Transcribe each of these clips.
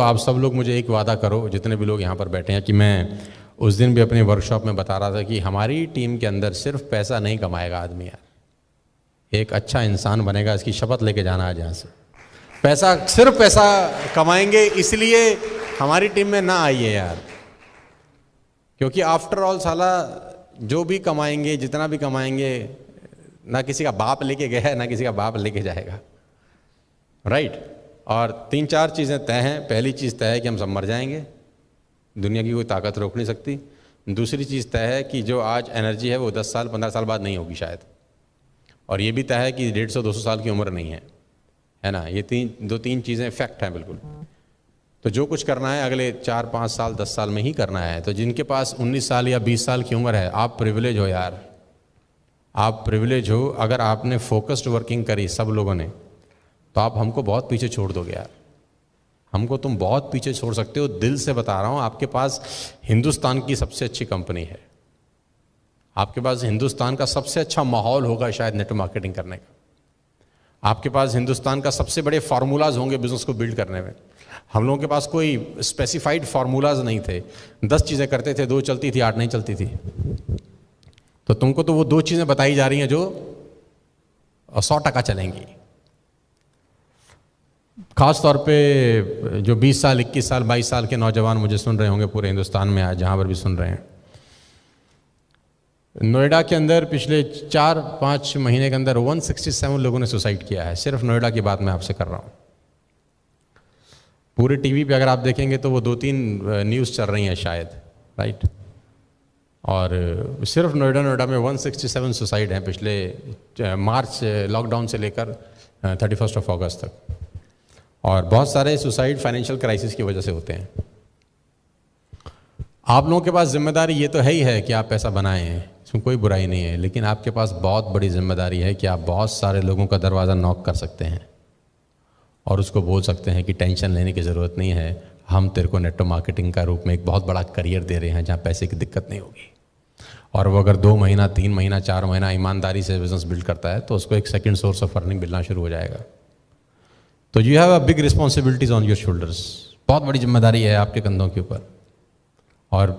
तो आप सब लोग मुझे एक वादा करो, जितने भी लोग यहाँ पर बैठे हैं, कि मैं उस दिन भी अपनी वर्कशॉप में बता रहा था कि हमारी टीम के अंदर सिर्फ पैसा नहीं कमाएगा आदमी यार, एक अच्छा इंसान बनेगा। इसकी शपथ लेके जाना आज यहाँ से। पैसा सिर्फ पैसा कमाएंगे इसलिए हमारी टीम में ना आइए यार, क्योंकि आफ्टर ऑल साला जो भी कमाएंगे, जितना भी कमाएंगे, ना किसी का बाप लेके गया है ना किसी का बाप लेके जाएगा, राइट। और 3-4 चीज़ें तय हैं। पहली चीज़ तय है कि हम सब मर जाएंगे, दुनिया की कोई ताकत रोक नहीं सकती। दूसरी चीज़ तय है कि जो आज एनर्जी है वो 10 साल 15 साल बाद नहीं होगी शायद। और ये भी तय है कि 150-200 साल की उम्र नहीं है ना। ये दो तीन चीज़ें फैक्ट हैं बिल्कुल। तो जो कुछ करना है अगले 4-5 साल 10 साल में ही करना है। तो जिनके पास 19 साल या 20 साल की उम्र है, आप प्रिविलेज हो यार, आप प्रिविलेज हो। अगर आपने फोकस्ड वर्किंग करी सब लोगों ने, तो आप हमको बहुत पीछे छोड़ दोगे यार। हमको तुम बहुत पीछे छोड़ सकते हो, दिल से बता रहा हूँ। आपके पास हिंदुस्तान की सबसे अच्छी कंपनी है, आपके पास हिंदुस्तान का सबसे अच्छा माहौल होगा शायद नेटवर्क मार्केटिंग करने का, आपके पास हिंदुस्तान का सबसे बड़े फार्मूलाज होंगे बिजनेस को बिल्ड करने में। हम लोगों के पास कोई स्पेसिफाइड फार्मूलाज नहीं थे। 10 चीज़ें करते थे, 2 चलती थी, 8 नहीं चलती थी। तो तुमको तो वो 2 चीज़ें बताई जा रही हैं जो 100% चलेंगी। ख़ास तौर पे जो 20 साल 21 साल 22 साल के नौजवान मुझे सुन रहे होंगे पूरे हिंदुस्तान में, आज जहाँ पर भी सुन रहे हैं। नोएडा के अंदर पिछले 4-5 महीने के अंदर 167 लोगों ने सुसाइड किया है। सिर्फ नोएडा की बात मैं आपसे कर रहा हूँ। पूरे टीवी पे अगर आप देखेंगे तो वो 2-3 न्यूज़ चल रही हैं शायद, राइट। और सिर्फ नोएडा में 167 सुसाइड हैं पिछले मार्च लॉकडाउन से लेकर 31 अगस्त तक। और बहुत सारे सुसाइड फाइनेंशियल क्राइसिस की वजह से होते हैं। आप लोगों के पास जिम्मेदारी ये तो है ही है कि आप पैसा बनाएं, इसमें कोई बुराई नहीं है, लेकिन आपके पास बहुत बड़ी जिम्मेदारी है कि आप बहुत सारे लोगों का दरवाज़ा नॉक कर सकते हैं और उसको बोल सकते हैं कि टेंशन लेने की ज़रूरत नहीं है, हम तेरे को नेटवर्क मार्केटिंग का रूप में एक बहुत बड़ा करियर दे रहे हैं जहाँ पैसे की दिक्कत नहीं होगी। और वो अगर 2 महीना 3 महीना 4 महीना ईमानदारी से बिजनेस बिल्ड करता है तो उसको एक सेकेंड सोर्स ऑफ अर्निंग मिलना शुरू हो जाएगा। तो you have a big responsibilities on your shoulders. बहुत बड़ी जिम्मेदारी है आपके कंधों के ऊपर। और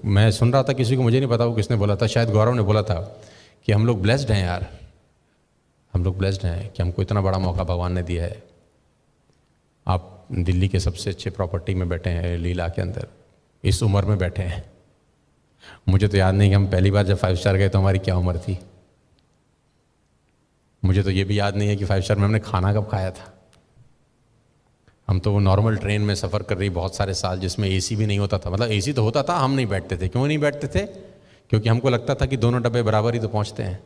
मैं सुन रहा था किसी को, मुझे नहीं पता वो किसने बोला था, शायद गौरव ने बोला था कि हम लोग ब्लेस्ड हैं यार, हम लोग ब्लेस्ड हैं कि हमको इतना बड़ा मौका भगवान ने दिया है। आप दिल्ली के सबसे अच्छे प्रॉपर्टी में बैठे हैं, लीला के अंदर, इस उम्र में बैठे हैं। मुझे तो याद नहीं कि हम पहली बार जब 5 स्टार गए तो हमारी क्या उम्र थी। मुझे तो ये भी याद नहीं है कि 5 स्टार में हमने खाना कब खाया था। हम तो वो नॉर्मल ट्रेन में सफ़र कर रही बहुत सारे साल, जिसमें एसी भी नहीं होता था। मतलब एसी तो होता था, हम नहीं बैठते थे। क्यों नहीं बैठते थे? क्योंकि हमको लगता था कि दोनों डब्बे बराबर ही तो पहुंचते हैं,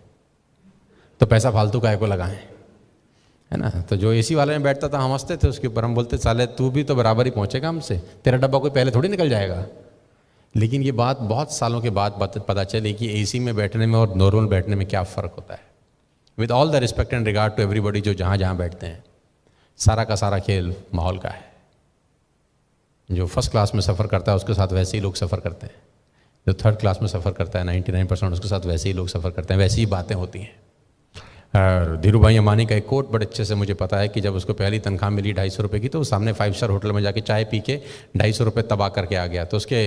तो पैसा फालतू काहे को लगाएं, है ना। तो जो एसी वाले में बैठता था हम हंसते थे उसके ऊपर, हम बोलते साले तू भी तो बराबर ही पहुंचेगा हमसे, तेरा डब्बा कोई पहले थोड़ी निकल जाएगा। लेकिन ये बात बहुत सालों के बाद पता चली कि एसी में बैठने में और नॉर्मल बैठने में क्या फ़र्क होता है। With all the respect and regard to everybody जो जहाँ जहाँ बैठते हैं, सारा का सारा खेल माहौल का है। जो फर्स्ट क्लास में सफ़र करता है उसके साथ वैसे ही लोग सफ़र करते हैं, जो थर्ड क्लास में सफ़र करता है 99% उसके साथ वैसे ही लोग सफ़र करते हैं, वैसी ही बातें होती हैं। और धीरू भाई अंबानी का एक कोट बड़े अच्छे से मुझे पता है कि जब उसको पहली तनख्वाह मिली 250 रुपये की, तो वो सामने 5 स्टार होटल में जाके चाय पी के 250 रुपये तबाह करके आ गया। तो उसके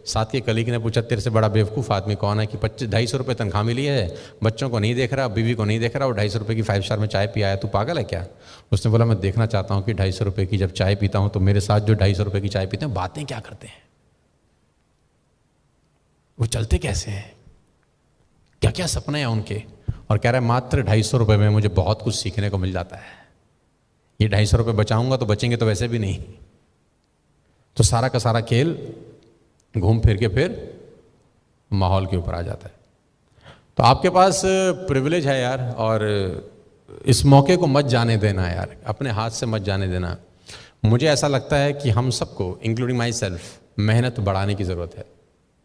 साथ के कलीग ने पूछा तेरे से बड़ा बेवकूफ़ आदमी कौन है कि 250 रुपये तनख्वाह मिली है, बच्चों को नहीं देख रहा, बीवी को नहीं देख रहा, और 250 रुपये की 5 स्टार में चाय पी आया, तू पागल है क्या? उसने बोला मैं देखना चाहता हूँ कि 250 रुपये की जब चाय पीता हूँ तो मेरे साथ जो 250 रुपये की चाय पीते हैं बातें क्या करते हैं, वो चलते कैसे हैं, क्या क्या सपने हैं उनके। और कह रहा है मात्र 250 रुपये में मुझे बहुत कुछ सीखने को मिल जाता है। ये 250 रुपये बचाऊंगा तो बचेंगे तो वैसे भी नहीं। तो सारा का सारा खेल घूम फिर के फिर माहौल के ऊपर आ जाता है। तो आपके पास प्रिविलेज है यार, और इस मौके को मत जाने देना यार, अपने हाथ से मत जाने देना। मुझे ऐसा लगता है कि हम सबको, इंक्लूडिंग माई सेल्फ, मेहनत बढ़ाने की ज़रूरत है।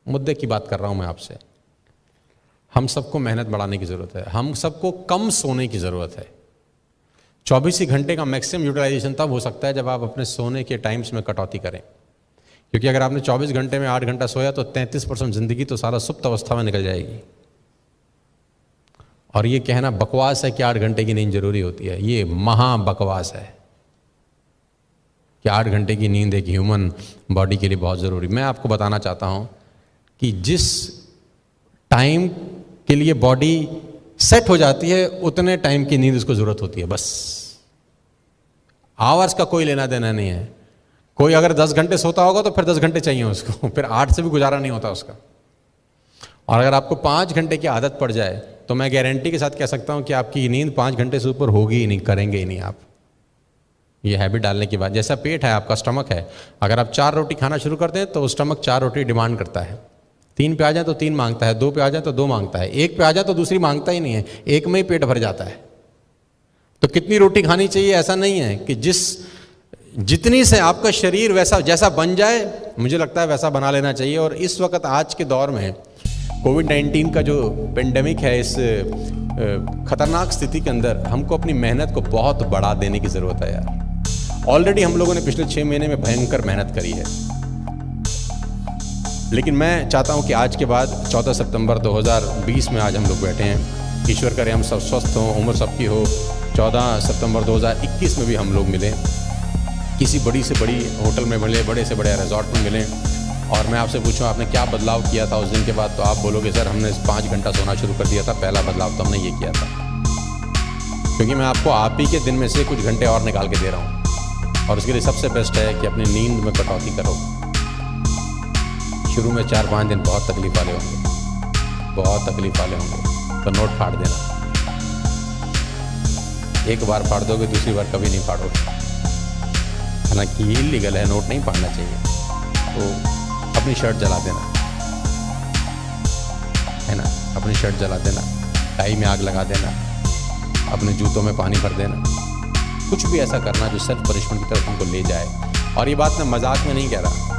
मुद्दे की बात कर रहा हूँ मैं आपसे। हम सबको मेहनत बढ़ाने की ज़रूरत है। हम सबको कम सोने की ज़रूरत है। 24 ही घंटे का मैक्सिमम यूटिलाइजेशन तब हो सकता है जब आप अपने सोने के टाइम्स में कटौती करें। क्योंकि अगर आपने 24 घंटे में 8 घंटा सोया तो 33% ज़िंदगी तो सारा सुप्त अवस्था में निकल जाएगी। और ये कहना बकवास है कि 8 घंटे की नींद जरूरी होती है, ये महा बकवास है। कि 8 घंटे की नींद एक ह्यूमन बॉडी के लिए बहुत ज़रूरी। मैं आपको बताना चाहता हूँ कि जिस टाइम के लिए बॉडी सेट हो जाती है उतने टाइम की नींद उसको ज़रूरत होती है, बस। आवर्स का कोई लेना देना नहीं है। कोई अगर 10 घंटे सोता होगा तो फिर 10 घंटे चाहिए उसको, फिर 8 से भी गुजारा नहीं होता उसका। और अगर आपको 5 घंटे की आदत पड़ जाए तो मैं गारंटी के साथ कह सकता हूं कि आपकी नींद 5 घंटे से ऊपर होगी ही नहीं, करेंगे ही नहीं आप। ये हैबिट डालने के बाद, जैसा पेट है आपका, स्टमक है, अगर आप 4 रोटी खाना शुरू करते हैं तो स्टमक 4 रोटी डिमांड करता है। 3 पे आ जाए तो 3 मांगता है, 2 पे आ जाए तो 2 मांगता है, 1 पे आ जाए तो दूसरी मांगता ही नहीं है, एक में ही पेट भर जाता है। तो कितनी रोटी खानी चाहिए ऐसा नहीं है कि जितनी से आपका शरीर वैसा जैसा बन जाए, मुझे लगता है वैसा बना लेना चाहिए। और इस वक्त आज के दौर में कोविड-19 का जो पेंडेमिक है, इस खतरनाक स्थिति के अंदर हमको अपनी मेहनत को बहुत बढ़ा देने की ज़रूरत है यार। ऑलरेडी हम लोगों ने पिछले 6 महीने में भयंकर मेहनत करी है, लेकिन मैं चाहता हूं कि आज के बाद 14 सितंबर 2020 में आज हम लोग बैठे हैं, ईश्वर करे हम सब स्वस्थ हों, उम्र सबकी हो। 14 सितंबर 2021 में भी हम लोग मिलें, किसी बड़ी से बड़ी होटल में मिले, बड़े से बड़े रिजॉर्ट में मिलें, और मैं आपसे पूछूं आपने क्या बदलाव किया था उस दिन के बाद, तो आप बोलोगे सर हमने 5 घंटा सोना शुरू कर दिया था, पहला बदलाव तो हमने ये किया था। क्योंकि मैं आपको आप ही के दिन में से कुछ घंटे और निकाल के दे रहा हूँ, और उसके लिए सबसे बेस्ट है कि अपनी नींद में कटौती करो। शुरू में 4-5 दिन बहुत तकलीफ वाले होंगे, बहुत तकलीफ वाले होंगे, तो नोट फाड़ देना। एक बार फाड़ दोगे, दूसरी बार कभी नहीं फाड़ोगे। हालांकि ये इलीगल है, नोट नहीं फाड़ना चाहिए। तो अपनी शर्ट जला देना, है ना, अपनी शर्ट जला देना, टाई में आग लगा देना, अपने जूतों में पानी भर देना, कुछ भी ऐसा करना जो सेल्फ पनिशमेंट की तरफ उनको ले जाए। और ये बात मैं मजाक में नहीं कह रहा।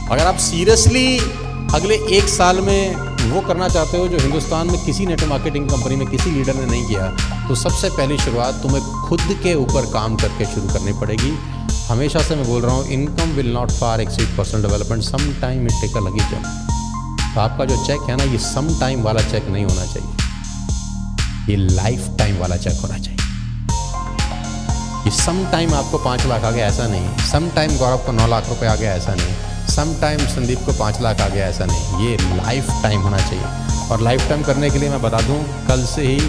अगर आप सीरियसली अगले 1 साल में वो करना चाहते हो जो हिंदुस्तान में किसी नेटवर्क मार्केटिंग कंपनी में किसी लीडर ने नहीं किया, तो सबसे पहली शुरुआत तुम्हें खुद के ऊपर काम करके शुरू करनी पड़ेगी। हमेशा से मैं बोल रहा हूँ, income will not far exceed personal development, some time it take a lucky jump. तो आपका जो चेक है ना, ये सम टाइम वाला चेक नहीं होना चाहिए, ये लाइफ टाइम वाला चेक होना चाहिए। ये सम टाइम आपको 5 लाख आ गया ऐसा नहीं, सम टाइम गौरव को 9 लाख रुपए आ गया ऐसा नहीं, सम टाइम संदीप को 5 लाख आ गया ऐसा नहीं, ये लाइफ टाइम होना चाहिए। और लाइफ टाइम करने के लिए मैं बता दूं, कल से ही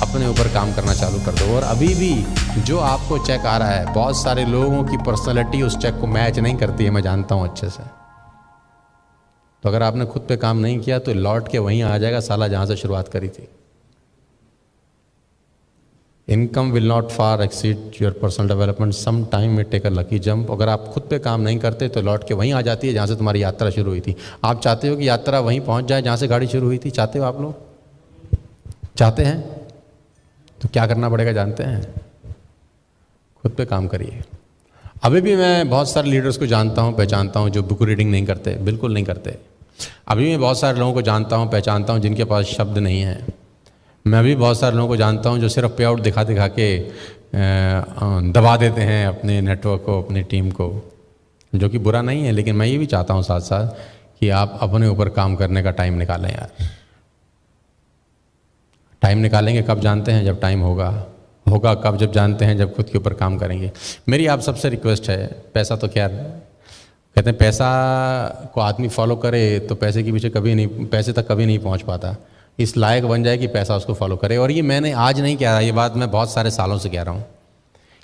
अपने ऊपर काम करना चालू कर दो। और अभी भी जो आपको चेक आ रहा है, बहुत सारे लोगों की पर्सनैलिटी उस चेक को मैच नहीं करती है, मैं जानता हूं अच्छे से। तो अगर आपने खुद पे काम नहीं किया तो लौट के वहीं आ जाएगा साला जहां से शुरुआत करी थी। Income will not far exceed your personal development, some time it take a lucky jump. अगर आप खुद पे काम नहीं करते तो लौट के वहीं आ जाती है जहाँ से तुम्हारी यात्रा शुरू हुई थी। आप चाहते हो कि यात्रा वहीं पहुँच जाए जहाँ से गाड़ी शुरू हुई थी? चाहते हो? आप लोग चाहते हैं? तो क्या करना पड़ेगा जानते हैं? खुद पे काम करिए। अभी भी मैं बहुत सारे लीडर्स को जानता हूँ, पहचानता हूँ जो बुक रीडिंग नहीं करते, बिल्कुल नहीं करते। अभी मैं बहुत सारे लोगों को जानता हूँ, पहचानता हूँ जिनके पास शब्द नहीं है। मैं भी बहुत सारे लोगों को जानता हूं जो सिर्फ पे आउट दिखा दिखा के दबा देते हैं अपने नेटवर्क को, अपनी टीम को, जो कि बुरा नहीं है। लेकिन मैं ये भी चाहता हूं साथ साथ कि आप अपने ऊपर काम करने का टाइम निकालें यार। टाइम निकालेंगे कब जानते हैं? जब टाइम होगा। होगा कब? जब जानते हैं जब खुद के ऊपर काम करेंगे। मेरी आप सबसे रिक्वेस्ट है, पैसा तो खैर कहते हैं पैसा को आदमी फॉलो करे तो पैसे के पीछे कभी नहीं, पैसे तक कभी नहीं पहुँच पाता। इस लायक बन जाए कि पैसा उसको फॉलो करे। और ये मैंने आज नहीं कह रहा, ये बात मैं बहुत सारे सालों से कह रहा हूँ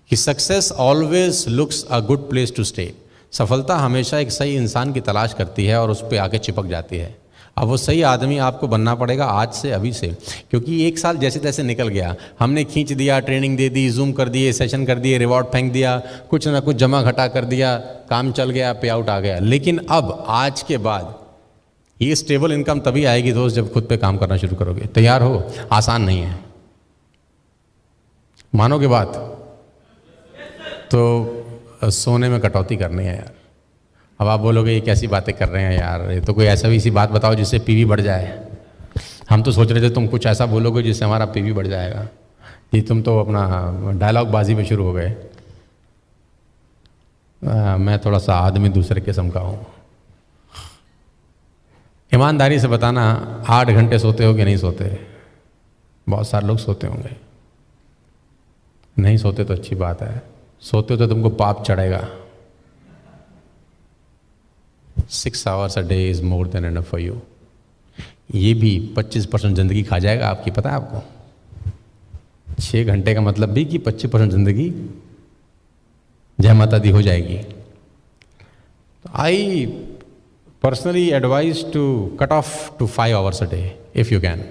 कि success always looks a good place to stay. सफलता हमेशा एक सही इंसान की तलाश करती है और उस पर आके चिपक जाती है। अब वो सही आदमी आपको बनना पड़ेगा आज से, अभी से, क्योंकि 1 साल जैसे तैसे निकल गया, हमने खींच दिया, ट्रेनिंग दे दी, जूम कर दिए, सेशन कर दिए, रिवॉर्ड फेंक दिया, कुछ ना कुछ जमा घटा कर दिया, काम चल गया, पे आउट आ गया। लेकिन अब आज के बाद ये स्टेबल इनकम तभी आएगी दोस्त जब खुद पे काम करना शुरू करोगे। तैयार हो? आसान नहीं है, मानोगे बात? तो सोने में कटौती करनी है यार। अब आप बोलोगे ये कैसी बातें कर रहे हैं यार, ये तो कोई ऐसा भी सी बात बताओ जिससे पीवी बढ़ जाए। हम तो सोच रहे थे तुम कुछ ऐसा बोलोगे जिससे हमारा पीवी बढ़ जाएगा। ये तुम तो अपना डायलॉग बाजी में शुरू हो गए। मैं थोड़ा सा आदमी दूसरे किस्म का हूँ। ईमानदारी से बताना, 8 घंटे सोते हो कि नहीं सोते? बहुत सारे लोग सोते होंगे। नहीं सोते तो अच्छी बात है, सोते हो तो तुमको पाप चढ़ेगा। 6 hours a day is more than enough for you। ये भी 25% ज़िंदगी खा जाएगा आपकी, पता है आपको? 6 घंटे का मतलब भी कि 25% ज़िंदगी जय माता दी हो जाएगी। तो I personally advise to cut off to 5 hours a day if you can.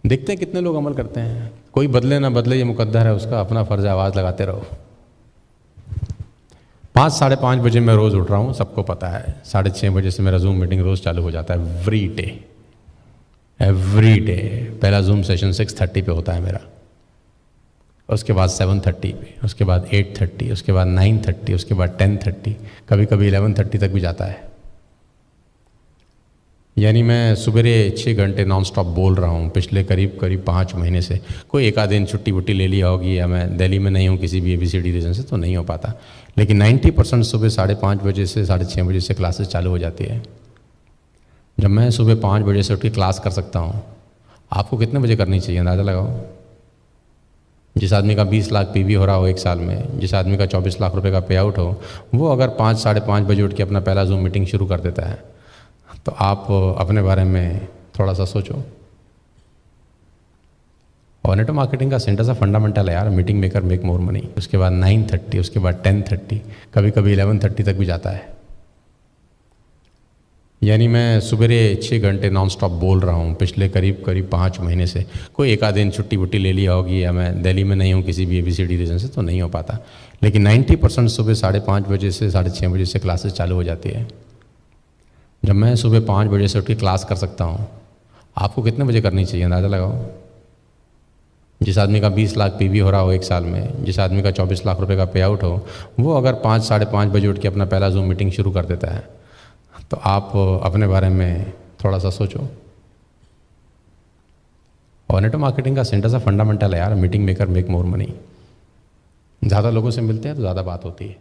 देखते हैं कितने लोग अमल करते हैं। कोई बदले ना बदले ये मुकद्दर है उसका, अपना फ़र्ज़ आवाज़ लगाते रहो। 5 साढ़े 5 बजे मैं रोज़ उठ रहा हूँ, सबको पता है। 6:30 बजे से मेरा जूम मीटिंग रोज़ चालू हो जाता है, एवरी डे। पहला जूम सेशन 6:30 पे होता है मेरा, उसके बाद 7:30 पे, उसके बाद 8:30, उसके बाद 9:30, उसके बाद 10:30, कभी कभी 11:30 तक भी जाता है। यानी मैं सुबेरे 6 घंटे नॉन स्टॉप बोल रहा हूँ पिछले करीब 5 महीने से। कोई एक आध दिन छुट्टी वुट्टी ले लिया होगी, या मैं दिल्ली में नहीं हूँ किसी भी ABCD रीज़न से, तो नहीं हो पाता। लेकिन 90% सुबह 5:30 बजे से 6:30 बजे से क्लासेस चालू हो जाती है। जब मैं सुबह 5 बजे से उठ के क्लास कर सकता हूँ, आपको कितने बजे करनी चाहिए अंदाज़ा लगाओ। जिस आदमी का 20 लाख PV हो रहा हो एक साल में, जिस आदमी का 24 लाख रुपए का पे आउट हो, वो अगर 5 साढ़े 5 बजे उठ के अपना पहला जूम मीटिंग शुरू कर देता है, तो आप अपने बारे में थोड़ा सा सोचो। और नेटवर्क मार्केटिंग का सेंटर सा फंडामेंटल है यार, meeting maker make more money. उसके बाद 9:30, उसके बाद 10:30, कभी कभी 11:30 तक भी जाता है। यानी मैं सुबेरे 6 घंटे नॉन स्टॉप बोल रहा हूँ पिछले करीब 5 महीने से। कोई एक आध दिन छुट्टी वुट्टी ले लिया होगी, या मैं दिल्ली में नहीं हूँ किसी भी ABCD रीज़न से, तो नहीं हो पाता। लेकिन 90% सुबह 5:30 बजे से 6:30 बजे से क्लासेस चालू हो जाती है। जब मैं सुबह 5 बजे से उठ के क्लास कर सकता हूँ, आपको कितने बजे करनी चाहिए अंदाज़ा लगाओ। जिस आदमी का 20 लाख PV हो रहा हो एक साल में, जिस आदमी का 24 लाख रुपए का पे आउट हो, वो अगर 5 साढ़े 5 बजे उठ के अपना पहला जूम मीटिंग शुरू कर देता है, तो आप अपने बारे में थोड़ा सा सोचो। और नेटवर्क मार्केटिंग का सेंटर सा फंडामेंटल है यार, meeting maker make more money. ज़्यादा लोगों से मिलते हैं तो ज़्यादा बात होती है।